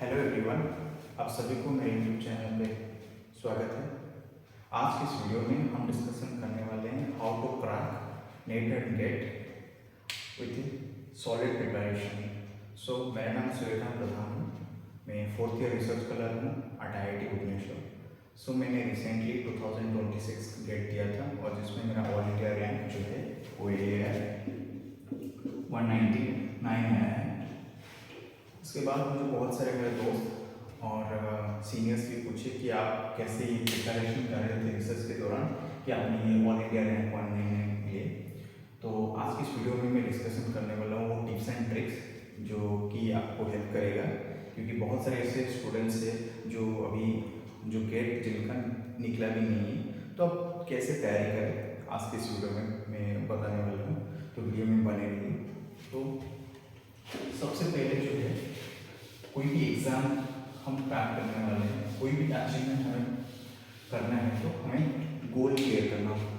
Hello everyone, आप सभी को मेरे यूट्यूब चैनल पे स्वागत है। आज की इस वीडियो में हम डिस्कशन करने वाले हैं how to crack NET and get with solid preparation. So मेरा नाम सूर्यकांत प्रधान है। मैं 4th ईयर रिसर्च स्कॉलर हूँ एट IIT भुवनेश्वर। सो मैंने रिसेंटली 2026 गेट दिया था और जिसमें मेरा ऑल इंडिया रैंक जो है वो ये है 199 आया है। इसके बाद मुझे बहुत सारे मेरे दोस्त और सीनियर्स भी पूछे कि आप कैसे ये प्रिपरेशन कर रहे थे रिसर्च के दौरान कि आपने ये ऑल इंडिया रैंक 199 लिए। तो आज की इस वीडियो में मैं डिस्कशन करने वाला हूँ वो टिप्स एंड ट्रिक्स जो कि आपको हेल्प करेगा, क्योंकि बहुत सारे ऐसे स्टूडेंट्स हैं जो अभी जो गेट जिनका निकला भी नहीं है, तो आप कैसे तैयारी करें आज की इस वीडियो में मैं बताने वाला हूँ। तो वीडियो में बने रहिए। तो सबसे पहले जो है कोई भी एग्ज़ाम हम क्रैक करने वाले हैं, कोई भी अचीवमेंट हमें करना है तो हमें गोल क्लियर करना होगा।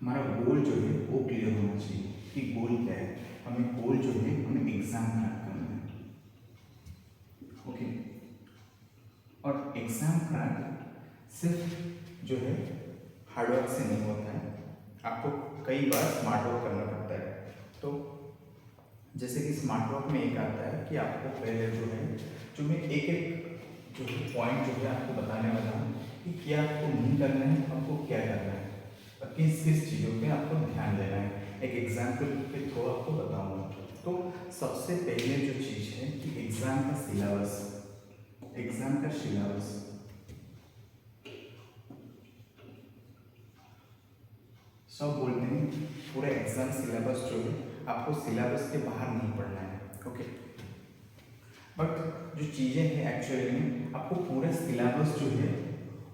हमारा गोल जो है वो क्लियर होना चाहिए कि गोल क्या है। हमें गोल जो है हमें एग्ज़ाम क्रैक करना है, ओके। और एग्ज़ाम क्रैक सिर्फ जो है हार्डवर्क से नहीं होता है, आपको कई बार स्मार्ट वर्क करना पड़ता है। तो जैसे कि स्मार्ट वर्क में एक आता है कि आपको पहले जो मैं एक जो है पॉइंट जो है आपको बताने वाला हूँ कि क्या आपको नहीं करना है, आपको क्या करना है और किस किस चीज़ों पे आपको ध्यान देना है। एक एग्जाम्पल के थ्रू आपको बताऊँगा। तो सबसे पहले जो चीज़ है कि एग्ज़ाम का सिलेबस, एग्ज़ाम का सिलेबस सब बोलते हैं पूरा एग्जाम सिलेबस जो है आपको सिलेबस के बाहर नहीं पढ़ना है, ओके। बट जो चीज़ें हैं एक्चुअली में आपको पूरा सिलेबस जो है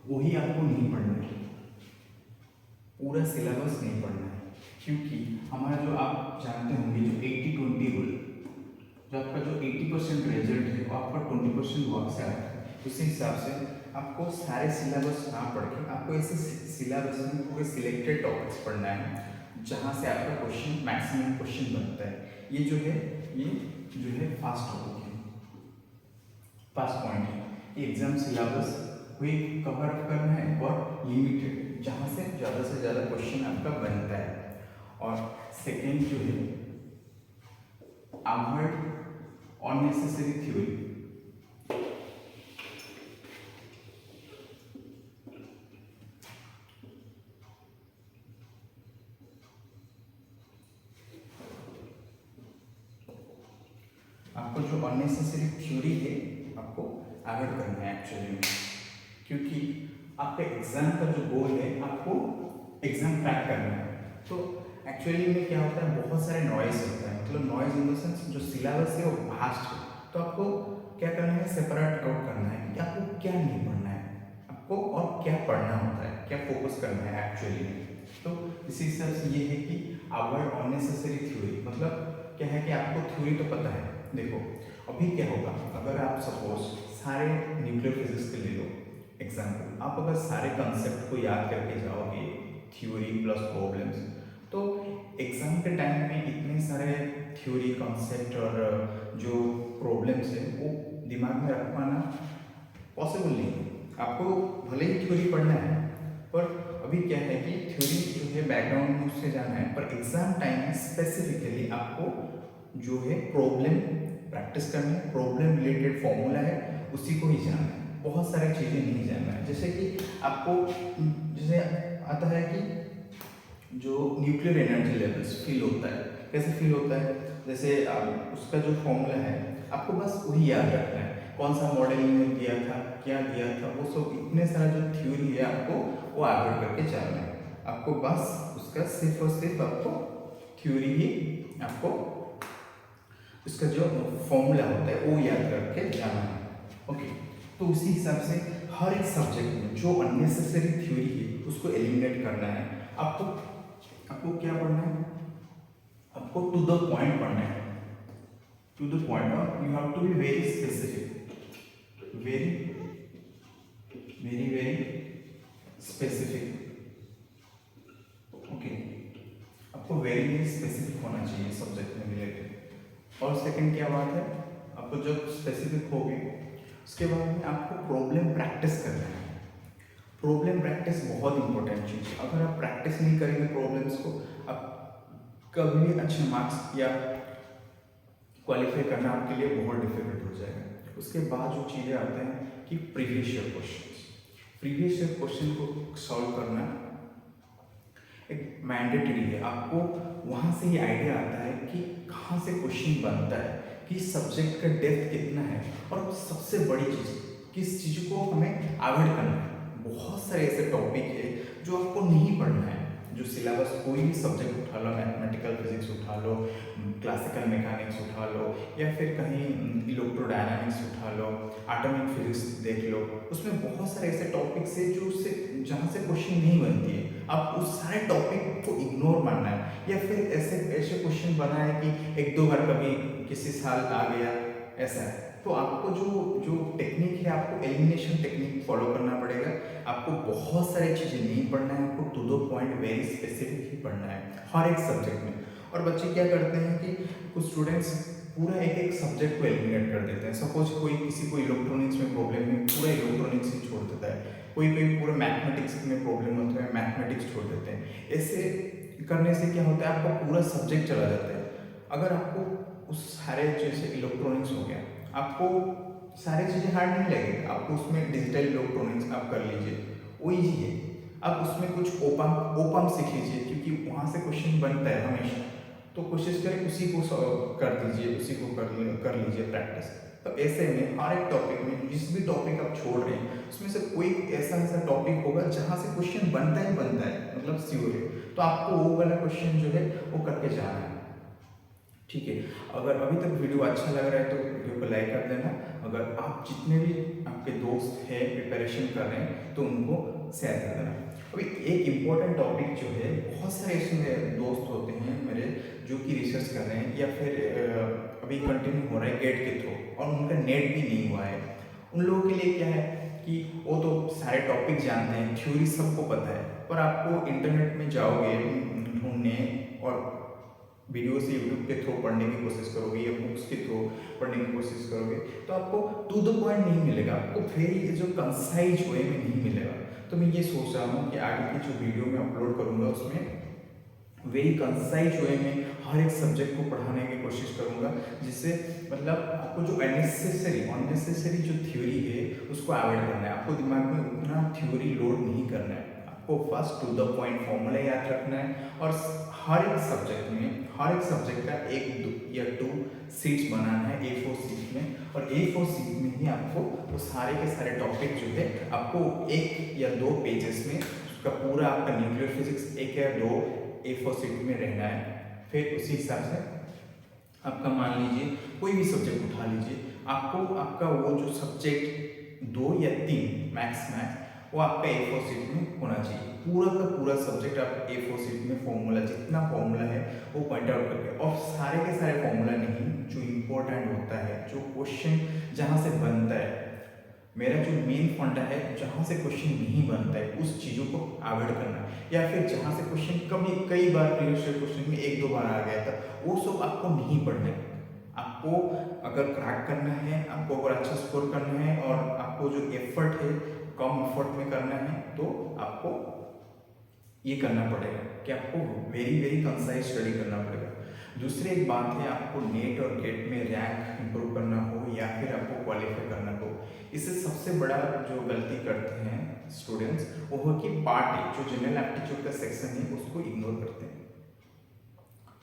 वही आपको नहीं पढ़ना है, पूरा सिलेबस नहीं पढ़ना है। क्योंकि हमारा जो आप जानते होंगे जो 80-20 रूल, जो आपका जो 80% रिजल्ट है वो आपका 20% वर्क से आता है। उसी हिसाब से आपको सारे सिलेबस ना पढ़ के आपको ऐसे सिलेबस में पूरे सिलेक्टेड टॉपिक्स पढ़ना है जहाँ से आपका क्वेश्चन मैक्सिमम क्वेश्चन बनता है। ये जो है फास्ट टॉपिक है, फास्ट पॉइंट है। ये एग्जाम सिलेबस कोई कवर अप करना है और लिमिटेड जहाँ से ज़्यादा क्वेश्चन आपका बनता है। और सेकेंड जो है अवॉइड अननेसेसरी थ्योरी। आपको जो अननेसेसरी थ्योरी है आपको अवॉइड करना है एक्चुअली में, क्योंकि आपका एग्जाम का जो गोल है आपको एग्जाम क्रैक करना है। तो एक्चुअली में क्या होता है, बहुत सारे नॉइज होता है, मतलब नॉइज इन द सेंस जो सिलेबस है वो वास्ट है। तो आपको क्या करना है, सेपरेट आउट करना है कि आपको क्या नहीं पढ़ना है, आपको और क्या पढ़ना होता है, क्या फोकस करना है एक्चुअली में। तो इसी हिसाब से ये है कि अवॉइड अननेसेसरी थ्योरी। मतलब क्या है कि आपको थ्योरी तो पता है। देखो अभी क्या होगा, अगर आप सपोज सारे न्यूक्लियर फिजिक्स के ले लो एग्जाम्पल, आप अगर सारे कंसेप्ट को याद करके जाओगे थ्योरी प्लस प्रॉब्लम्स, तो एग्जाम के टाइम में इतने सारे थ्योरी कंसेप्ट और जो प्रॉब्लम्स है वो दिमाग में रख पाना पॉसिबल नहीं है। आपको भले ही थ्योरी पढ़ना है, पर अभी क्या है कि थ्योरी जो है बैकग्राउंड में उससे जाना है, पर एग्जाम टाइम में स्पेसिफिकली आपको जो है प्रॉब्लम प्रैक्टिस करनी है, प्रॉब्लम रिलेटेड फॉर्मूला है उसी को ही जानना है, बहुत सारी चीज़ें नहीं जानना है। जैसे कि आपको जैसे आता है कि जो न्यूक्लियर एनर्जी लेवल्स फील होता है, कैसे फील होता है, जैसे उसका जो फॉर्मूला है आपको बस वही याद रखना है, कौन सा मॉडल में दिया था, क्या दिया था, वो सब इतने सारा जो थ्योरी है आपको वो अवॉइड करके चलना है। आपको बस उसका सिर्फ और सिर्फ आपको थ्योरी ही आपको उसका जो फॉर्मूला होता है वो याद करके जाना है, ओके। तो उसी हिसाब से हर एक सब्जेक्ट में जो अननेसेसरी थ्योरी है उसको एलिमिनेट करना है। आपको क्या पढ़ना है, आपको टू द पॉइंट पढ़ना है, टू द पॉइंट। और you have to be very specific, very very very specific, okay. आपको वेरी वेरी स्पेसिफिक होना चाहिए सब्जेक्ट में रिलेटेड। और सेकंड क्या बात है, आपको जब स्पेसिफिक हो गए उसके बाद में आपको प्रॉब्लम प्रैक्टिस करना है। प्रॉब्लम प्रैक्टिस बहुत इंपॉर्टेंट चीज़ है। अगर आप प्रैक्टिस नहीं करेंगे प्रॉब्लम्स को, आप कभी भी अच्छे मार्क्स या क्वालिफाई करना आपके लिए बहुत डिफिकल्ट हो जाएगा। उसके बाद जो चीज़ें आते हैं कि प्रीवियस ईयर क्वेश्चन को सॉल्व करना एक मैंडेटरी है। आपको वहाँ से ही आइडिया आता है कि कहाँ से क्वेश्चन बनता है, कि सब्जेक्ट का डेप्थ कितना है, और सबसे बड़ी चीज़ किस चीज़ को हमें अवॉइड करना है। बहुत सारे ऐसे टॉपिक है जो आपको नहीं पढ़ना है। जो सिलेबस कोई भी सब्जेक्ट उठा लो, मैथमेटिकल फिजिक्स उठा लो, क्लासिकल मैकेनिक्स उठा लो, या फिर कहीं इलेक्ट्रोडायनामिक्स उठा लो, एटॉमिक फिजिक्स देख लो, उसमें बहुत सारे ऐसे टॉपिक्स है जो से जहाँ से क्वेश्चन नहीं बनती है। आप उस सारे टॉपिक को इग्नोर मानना है, या फिर ऐसे ऐसे क्वेश्चन बना है कि एक दो बार कभी किसी साल आ गया, ऐसा है। तो आपको जो जो टेक्निक है, आपको एलिमिनेशन टेक्निक फॉलो करना पड़ेगा। आपको बहुत सारी चीज़ें नहीं पढ़ना है, आपको to the point very specific ही पढ़ना है हर एक सब्जेक्ट में। और बच्चे क्या करते हैं कि कुछ स्टूडेंट्स पूरा एक एक सब्जेक्ट को एलिमिनेट कर देते हैं। सपोज कोई किसी को इलेक्ट्रॉनिक्स में प्रॉब्लम है, पूरा इलेक्ट्रॉनिक्स ही छोड़ देता है। कोई पूरा मैथमेटिक्स में प्रॉब्लम होता है, मैथमेटिक्स छोड़ देते हैं। ऐसे करने से क्या होता है, आपका पूरा सब्जेक्ट चला जाता है। अगर आपको उस सारे जैसे इलेक्ट्रॉनिक्स हो गया, आपको सारी चीज़ें हार्ड नहीं लगेगी। आपको उसमें डिजिटल इलेक्ट्रॉनिक्स आप कर लीजिए, वो ईजी है। आप उसमें कुछ ओपम सीख लीजिए, क्योंकि वहाँ से क्वेश्चन बनता है हमेशा। तो कोशिश करें उसी को कर दीजिए, उसी को कर लीजिए प्रैक्टिस। तो ऐसे में हर एक टॉपिक में जिस भी टॉपिक आप छोड़ रहे हैं, उसमें से कोई ऐसा टॉपिक होगा जहाँ से क्वेश्चन बनता ही बनता है, मतलब श्योर है। तो आपको वो वाला क्वेश्चन जो है वो करके जाना है, ठीक है। अगर अभी तक वीडियो अच्छा लग रहा है तो वीडियो को लाइक कर देना। अगर आप जितने भी आपके दोस्त हैं प्रिपरेशन कर रहे हैं तो उनको शेयर कर देना। अभी एक इम्पोर्टेंट टॉपिक जो है, बहुत सारे ऐसे दोस्त होते हैं मेरे जो कि रिसर्च कर रहे हैं, या फिर अभी कंटिन्यू हो रहा है गेट के थ्रू, और उनका नेट भी नहीं हुआ है। उन लोगों के लिए क्या है कि वो तो सारे टॉपिक जानते हैं, थ्योरी सबको पता है, पर आपको इंटरनेट में जाओगे ढूंढने और वीडियो से यूट्यूब के थ्रू पढ़ने की कोशिश करोगे या बुक्स के थ्रू पढ़ने की कोशिश करोगे, तो आपको टू द पॉइंट नहीं मिलेगा, आपको वेरी जो कंसाइज वे में नहीं मिलेगा। तो मैं ये सोच रहा हूँ कि आगे की जो वीडियो मैं अपलोड करूँगा उसमें वेरी कंसाइज वे में हर एक सब्जेक्ट को पढ़ाने की कोशिश करूँगा, जिससे मतलब आपको जो अननेसेसरी जो थ्योरी है उसको अवॉइड करना है। आपको दिमाग में उतना थ्योरी लोड नहीं करना है, आपको first to the point formula याद रखना है। और हर एक सब्जेक्ट का एक या टू सीट्स बनाना है A4 सीट में, और A4 सीट में ही आपको वो सारे के सारे टॉपिक जो है आपको एक या दो पेजेस में उसका पूरा आपका न्यूक्लियर फिजिक्स एक या दो A4 सीट में रहना है। फिर उसी हिसाब से आपका मान लीजिए कोई भी सब्जेक्ट उठा लीजिए, आपको आपका वो जो सब्जेक्ट 2 या 3 मैक्स वो आपका A4 सीट में होना चाहिए। पूरा का पूरा सब्जेक्ट आप A4 सीट में फॉर्मूला जितना फॉर्मूला है वो पॉइंट आउट करके, और सारे के सारे फॉर्मूला नहीं, जो इम्पोर्टेंट होता है, जो क्वेश्चन जहाँ से बनता है, मेरा जो मेन फंडा है जहाँ से क्वेश्चन नहीं बनता है उस चीज़ों को अवॉइड करना, या फिर जहाँ से क्वेश्चन कई बार प्रीवियस क्वेश्चन में एक दो बार आ गया था, वो सब आपको नहीं पढ़ना है। आपको अगर क्रैक करना है, आपको अगर अच्छा स्कोर करना है, और आपको जो एफर्ट है कम एफर्ट में करना है, तो आपको ये करना पड़ेगा कि आपको वेरी कंसाइज स्टडी करना पड़ेगा। दूसरी एक बात है, आपको नेट और गेट में रैंक इंप्रूव करना हो या फिर आपको क्वालिफाई करना हो, इससे सबसे बड़ा जो गलती करते हैं स्टूडेंट्स वो हो कि पार्ट ए जो जनरल एप्टीट्यूड का सेक्शन है उसको इग्नोर करते हैं।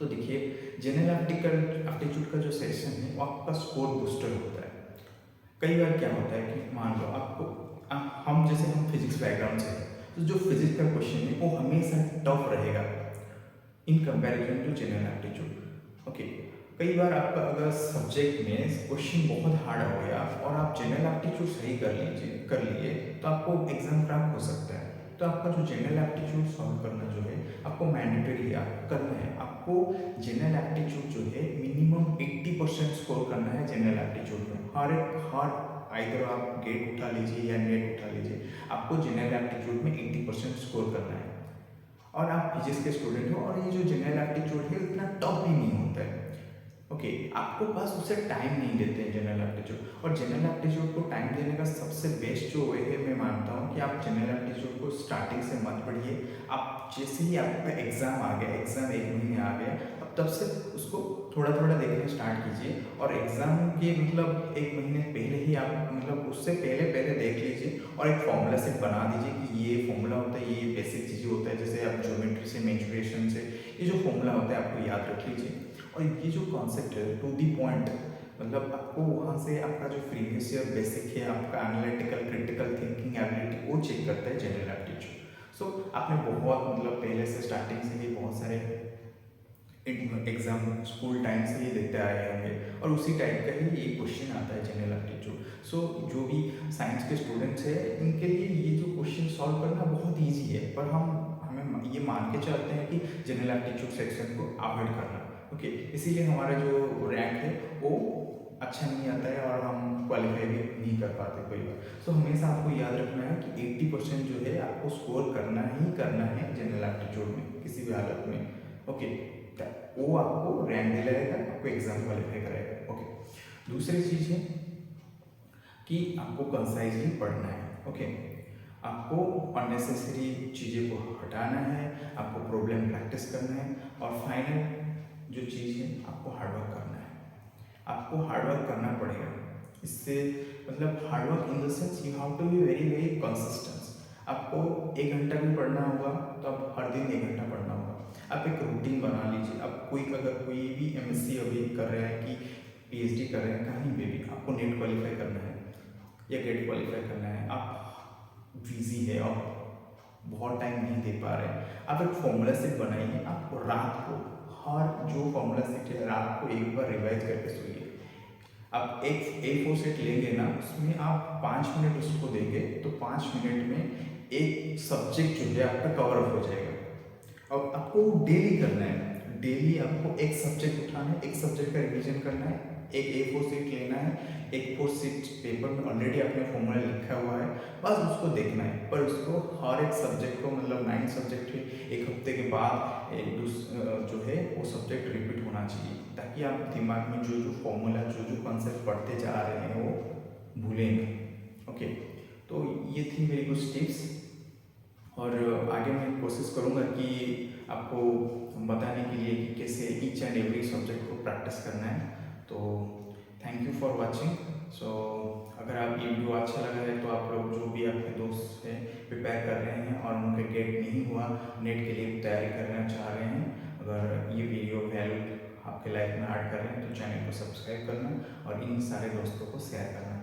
तो देखिए, जनरल एप्टीट्यूड का जो सेक्शन है वो आपका स्कोर बूस्टर होता है। कई बार क्या होता है कि मान लो हम फिजिक्स बैकग्राउंड से, तो जो फिजिक्स का क्वेश्चन है वो हमेशा टफ रहेगा in comparison to general aptitude. Okay, कई बार आपका अगर सब्जेक्ट में क्वेश्चन बहुत हार्ड हो गया और आप जनरल एप्टीट्यूड सही कर लिए तो आपको एग्जाम क्रैक हो सकता है। तो आपका जो जनरल एप्टीट्यूड सॉल्व करना जो है आपको मैंडेटरी करना है। आपको जनरल एप्टीट्यूड जो है मिनिमम 80% स्कोर करना है जनरल एप्टीट्यूड में। हर आइदर आप गेट उठा लीजिए या नेट उठा लीजिए, आपको जनरल एप्टीट्यूड में 80% स्कोर करना है। और आप फिजिक्स के स्टूडेंट हो और ये जो जनरल एप्टीट्यूड है इतना टफ भी नहीं होता है। ओके, आपको बस उसे टाइम नहीं देते हैं जनरल एप्टीट्यूड। और जनरल एप्टीट्यूड को टाइम देने का सबसे बेस्ट जो वे है, मैं मानता हूँ कि आप जनरल एप्टीट्यूड को स्टार्टिंग से मत पढ़िए। आप जैसे ही आपका एग्ज़ाम आ गया, एग्ज़ाम एक महीने आ गया, अब तब से उसको थोड़ा थोड़ा देखना स्टार्ट कीजिए। और एग्ज़ाम के मतलब एक महीने पहले ही आप मतलब उससे पहले पहले देख लीजिए और एक फॉर्मूला सेट बना दीजिए कि ये फॉर्मूला होता है, ये बेसिक चीज़ें होता है, जैसे आप ज्योमेट्री से, मेंसुरेशन से, ये जो फॉर्मूला होता है आपको याद रख लीजिए। और ये जो कॉन्सेप्ट है टू दी पॉइंट, मतलब आपको वहाँ से आपका जो प्रीवियस ईयर बेसिक है, आपका एनालिटिकल क्रिटिकल थिंकिंग एबिलिटी, वो चेक करता है जनरल एप्टीट्यूड। सो आपने बहुत मतलब पहले से स्टार्टिंग से ही बहुत सारे एग्जाम स्कूल टाइम से ही देते आए होंगे और उसी टाइप का ही ये क्वेश्चन आता है जनरल एप्टीट्यूड। सो जो भी साइंस के स्टूडेंट्स हैं, इनके लिए ये जो क्वेश्चन सॉल्व करना बहुत ईजी है, पर हमें ये मान के चलते हैं कि जनरल एप्टीट्यूड सेक्शन को अवॉइड करना। ओके, इसीलिए हमारा जो रैंक है वो अच्छा नहीं आता है और हम क्वालिफाई भी नहीं कर पाते कोई बार। सो हमेशा आपको याद रखना है कि 80% जो है आपको स्कोर करना ही करना है जनरल एप्टीट्यूड में किसी भी हालत में। ओके, वो आपको रैंक दिलाएगा, आपको एग्जाम क्वालिफाई कराएगा। ओके, दूसरी चीज़ है कि आपको कंसाइजली पढ़ना है। ओके, आपको अननेसेसरी चीज़ें को हटाना है, आपको प्रॉब्लम प्रैक्टिस करना है, और फाइनल जो चीज़ है आपको हार्डवर्क करना है। आपको हार्डवर्क करना पड़ेगा। इससे मतलब hard work in the sense you have to be very very consistent. आपको 1 घंटा भी पढ़ना होगा तो आप हर दिन 1 घंटा पढ़ना होगा। आप एक रूटीन बना लीजिए। अब अगर कोई भी एमएससी अभी कर रहा है कि पीएचडी कर रहे हैं, कहीं पे भी आपको नेट क्वालिफाई करना है या गेट क्वालिफाई करना है, आप बिजी है और बहुत टाइम नहीं दे पा रहे हैं, आप एक फॉर्मूला सेट बनाइए। आप रात को हर जो फॉर्मूला सेट है रात को एक बार रिवाइज करके सोइए। आप एक A4 सेट लेंगे ना, उसमें आप 5 मिनट उसको देंगे तो 5 मिनट में एक सब्जेक्ट जो है आपका कवर अप हो जाएगा। अब आपको डेली करना है, डेली आपको एक सब्जेक्ट उठाना है, एक सब्जेक्ट का रिवीजन करना है, एक A4 सीट लेना है, A4 सीट पेपर में ऑलरेडी आपने फॉर्मूला लिखा हुआ है, बस उसको देखना है। पर उसको हर एक सब्जेक्ट को मतलब 9 सब्जेक्ट है, एक हफ्ते के बाद जो है वो सब्जेक्ट रिपीट होना चाहिए, ताकि आप दिमाग में जो जो फॉर्मूला जो जो कॉन्सेप्ट पढ़ते जा रहे हैं वो भूलें नहीं। ओके, तो ये थी मेरी कुछ टिप्स, और आगे मैं कोशिश करूँगा कि आपको बताने के लिए कि कैसे ईच एंड एवरी सब्जेक्ट को प्रैक्टिस करना है। तो थैंक यू फॉर वाचिंग। सो अगर आप ये वीडियो अच्छा लगा है तो आप लोग जो भी आपके दोस्त हैं प्रिपेयर कर रहे हैं और उनके गेट नहीं हुआ, नेट के लिए तैयारी करना चाह रहे हैं, अगर ये वीडियो वैल्यू आपके लाइफ में ऐड कर रहे हैं तो चैनल को सब्सक्राइब करना और इन सारे दोस्तों को शेयर करना।